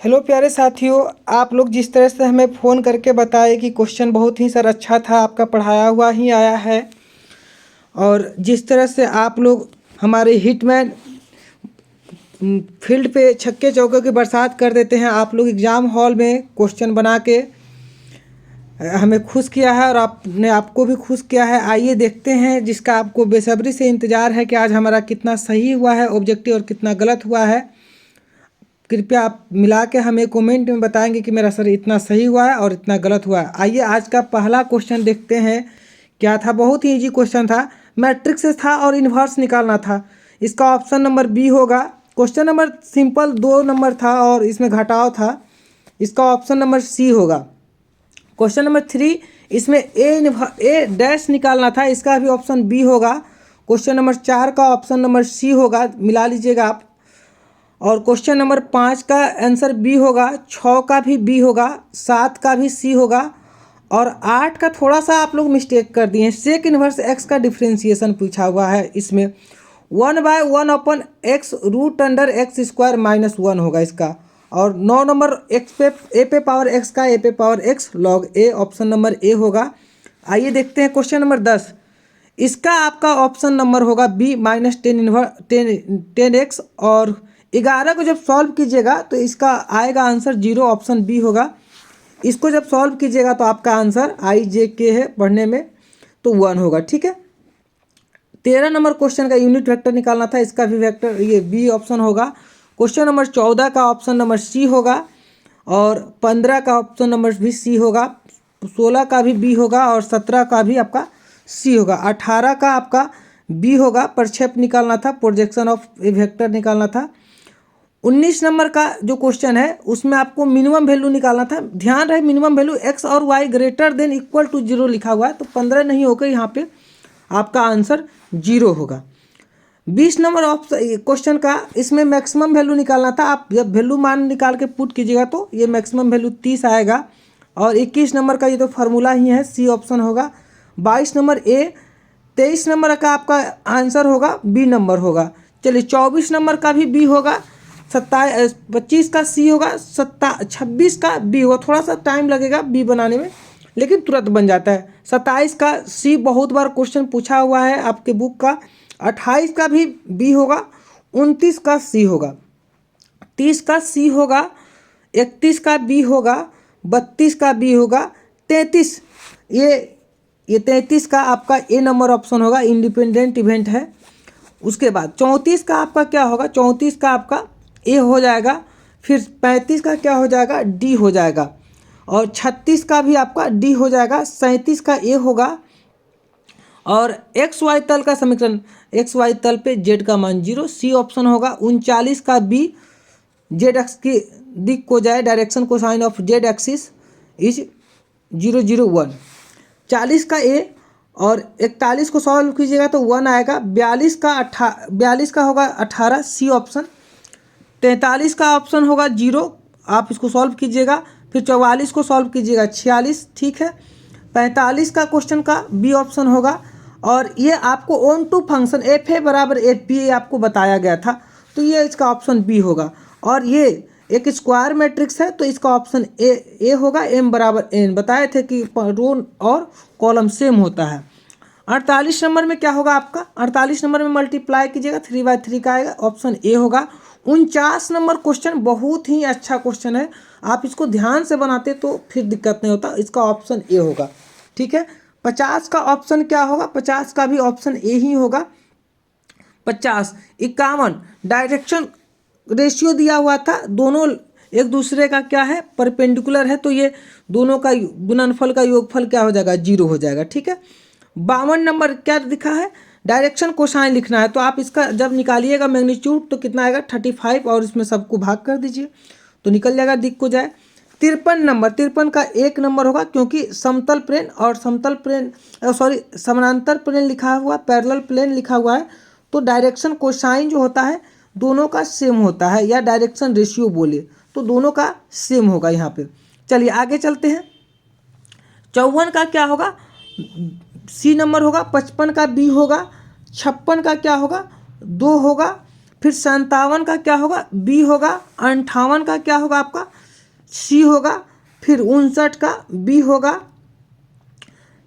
Hello प्यारे साथियों, आप लोग जिस तरह से हमें फ़ोन करके बताए कि क्वेश्चन बहुत ही सर अच्छा था, आपका पढ़ाया हुआ ही आया है। और जिस तरह से आप लोग हमारे हिटमैन फील्ड पे छक्के चौके की बरसात कर देते हैं, आप लोग एग्ज़ाम हॉल में क्वेश्चन बना के हमें खुश किया है और आपने आपको भी खुश किया है। आइए देखते हैं, जिसका आपको बेसब्री से इंतज़ार है कि आज हमारा कितना सही हुआ है ऑब्जेक्टिव और कितना गलत हुआ है। कृपया आप मिला के हमें कमेंट में बताएंगे कि मेरा सर इतना सही हुआ है और इतना गलत हुआ है। आइए आज का पहला क्वेश्चन देखते हैं क्या था। बहुत ही इजी क्वेश्चन था, मैट्रिक्स से था और इन्वर्स निकालना था। इसका ऑप्शन नंबर बी होगा। क्वेश्चन नंबर सिंपल 2 नंबर था और इसमें घटाव था। इसका ऑप्शन नंबर सी होगा। क्वेश्चन नंबर 3, इसमें ए डैश निकालना था, इसका भी ऑप्शन बी होगा। क्वेश्चन नंबर 4 का ऑप्शन नंबर सी होगा, मिला लीजिएगा आप। और क्वेश्चन नंबर 5 का आंसर बी होगा, 6 का भी बी होगा, 7 का भी सी होगा और 8 का थोड़ा सा आप लोग मिस्टेक कर दिए। सेक इन्वर्स एक्स का डिफ्रेंसिएशन पूछा हुआ है। इसमें 1/1/x root under x square -1 होगा इसका। और 9 नंबर एक्स पे ए पे पावर एक्स का ए पे power x log A, option number A होगा। आइए देखते हैं क्वेश्चन नंबर 10। इसका आपका ऑप्शन नंबर होगा बी -10 x। और 11 को जब सॉल्व कीजिएगा तो इसका आएगा आंसर 0, ऑप्शन बी होगा। इसको जब सॉल्व कीजिएगा तो आपका आंसर IJK है पढ़ने में, तो 1 होगा। ठीक है। 13 नंबर क्वेश्चन का यूनिट वेक्टर निकालना था, इसका भी वेक्टर ये बी ऑप्शन होगा। क्वेश्चन नंबर 14 का ऑप्शन नंबर सी होगा और 15 का ऑप्शन नंबर भी सी होगा, 16 का भी बी होगा और 17 का भी आपका सी होगा। 18 का आपका बी होगा, प्रक्षेप निकालना था, प्रोजेक्शन ऑफ ए वेक्टर निकालना था। 19 नंबर का जो क्वेश्चन है उसमें आपको मिनिमम वैल्यू निकालना था। ध्यान रहे मिनिमम वैल्यू एक्स और Y greater than equal to 0 लिखा हुआ है, तो 15 नहीं होकर यहाँ पे आपका आंसर 0 होगा। 20 नंबर ऑप्शन क्वेश्चन का इसमें मैक्सिमम वैल्यू निकालना था। आप जब वैल्यू मान निकाल के पुट कीजिएगा तो ये मैक्सिमम वैल्यू 30 आएगा। और 21 नंबर का ये तो फार्मूला ही है, सी ऑप्शन होगा। 22 नंबर ए। 23 नंबर का आपका आंसर होगा बी नंबर होगा। चलिए 24 नंबर का भी बी होगा। 25 का सी होगा। 26 का बी होगा, थोड़ा सा टाइम लगेगा बी बनाने में लेकिन तुरंत बन जाता है। 27 का सी बहुत बार क्वेश्चन पूछा हुआ है आपके बुक का। 28 का भी बी होगा। 29 का सी होगा। 30 का सी होगा। 31 का बी होगा। 32 का बी होगा। 33 ये 33 का आपका ए नंबर ऑप्शन होगा, इंडिपेंडेंट इवेंट है। उसके बाद 34 का आपका क्या होगा, 34 का आपका ए हो जाएगा। फिर 35 का क्या हो जाएगा, डी हो जाएगा। और 36 का भी आपका डी हो जाएगा। 37 का ए होगा। और एक्स वाई तल का समीकरण, एक्स वाई तल पे जेड का मान 0, सी ऑप्शन होगा। 39 का बी, जेड एक्स की दिक को जाए, डायरेक्शन को sine of Z axis is 0 0 1। 40 का ए और 41 को सॉल्व कीजिएगा तो 1 आएगा। 42 का होगा 18, सी ऑप्शन। 43 का ऑप्शन होगा 0, आप इसको सॉल्व कीजिएगा। फिर 44 को सॉल्व कीजिएगा 46, ठीक है। 45 का क्वेश्चन का बी ऑप्शन होगा। और ये आपको onto function F A बराबर एफ बी आपको बताया गया था, तो ये इसका ऑप्शन बी होगा। और ये एक स्क्वायर मैट्रिक्स है तो इसका ऑप्शन ए होगा। एम बराबर एन बताए थे कि रो और कॉलम सेम होता है। 48 नंबर में क्या होगा आपका, 48 नंबर में मल्टीप्लाई कीजिएगा 3/3 का आएगा, ऑप्शन ए होगा। 49 नंबर क्वेश्चन बहुत ही अच्छा क्वेश्चन है, आप इसको ध्यान से बनाते तो फिर दिक्कत नहीं होता, इसका ऑप्शन ए होगा। ठीक है। 50 का ऑप्शन क्या होगा, 50 का भी ऑप्शन ए ही होगा। 50 51 डायरेक्शन रेशियो दिया हुआ था, दोनों एक दूसरे का क्या है, परपेंडिकुलर है, तो ये दोनों का गुणनफल का योगफल क्या हो जाएगा, 0 हो जाएगा। ठीक है। 52 नंबर क्या दिखा है, डायरेक्शन कोसाइन लिखना है, तो आप इसका जब निकालिएगा मैग्नीट्यूड तो कितना आएगा 35 और इसमें सबको भाग कर दीजिए तो निकल जाएगा, दिख को जाए। 53 नंबर, 53 का 1 नंबर होगा क्योंकि समतल प्लेन और समानांतर प्लेन लिखा हुआ, पैरेलल प्लेन लिखा हुआ है, तो डायरेक्शन कोसाइन जो होता है दोनों का सेम होता है, या डायरेक्शन रेशियो बोले तो दोनों का सेम होगा यहाँ पे। चलिए आगे चलते हैं। 54 का क्या होगा, सी नंबर होगा। 55 का बी होगा। 56 का क्या होगा, 2 होगा। फिर 57 का क्या होगा, बी होगा। 58 का क्या होगा आपका सी होगा, फिर 59 का बी होगा,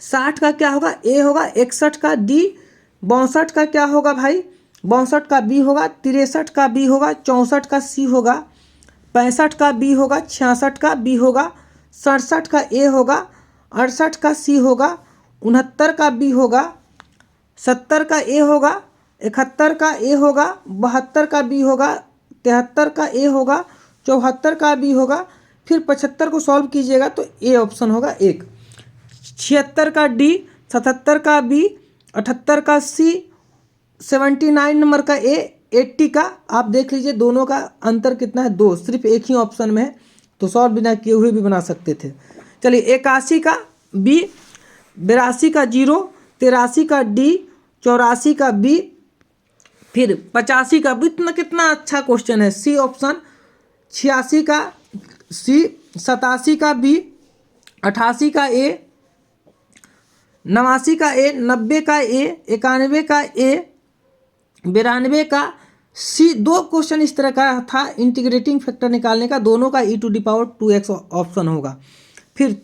60 का क्या होगा ए होगा, 61 का डी, 62 का क्या होगा भाई 62 का बी होगा, 63 का बी होगा, 64 का सी होगा, 65 का बी होगा, 66 का बी होगा, 67 का ए होगा, 68 का सी होगा, 69 का बी होगा, 70 का ए होगा, 71 का ए होगा, 72 का बी होगा, 73 का ए होगा, 74 का बी होगा, फिर 75 को सॉल्व कीजिएगा तो ए ऑप्शन होगा एक, 76 का डी, 77 का बी, 78 का सी, 79 नंबर का ए, 80 का आप देख लीजिए दोनों का अंतर कितना है, दो, सिर्फ एक ही ऑप्शन में है तो सॉल्व बिना किए हुए भी बना सकते थे। चलिए 81 का बी, 82 का जीरो, 83 का डी, 84 का बी, फिर 85 का बी, इतना कितना अच्छा क्वेश्चन है, सी ऑप्शन, 86 का सी, 87 का बी, 88 का ए, 89 का ए, 90 का ए, 91 का ए, 92 का सी। दो क्वेश्चन इस तरह का था इंटीग्रेटिंग फैक्टर निकालने का, दोनों का e⁻²x ऑप्शन होगा। फिर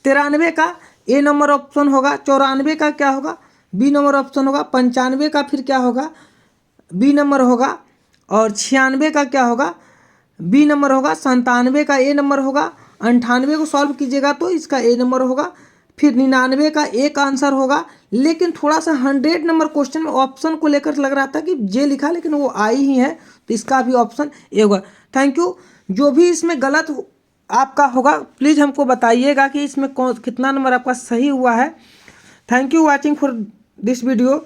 93 का ए नंबर ऑप्शन होगा, 94 का क्या होगा बी नंबर ऑप्शन होगा, 95 का फिर क्या होगा बी नंबर होगा, और 96 का क्या होगा बी नंबर होगा, 97 का ए नंबर होगा, 98 को सॉल्व कीजिएगा तो इसका ए नंबर होगा, फिर 99 का एक आंसर होगा। लेकिन थोड़ा सा 100 नंबर क्वेश्चन में ऑप्शन को लेकर लग रहा था कि जे लिखा लेकिन वो आई ही है तो इसका भी ऑप्शन ए होगा। Thank you. जो भी इसमें गलत आपका होगा प्लीज़ हमको बताइएगा कि इसमें कौन कितना नंबर आपका सही हुआ है। Thank you watching for this video.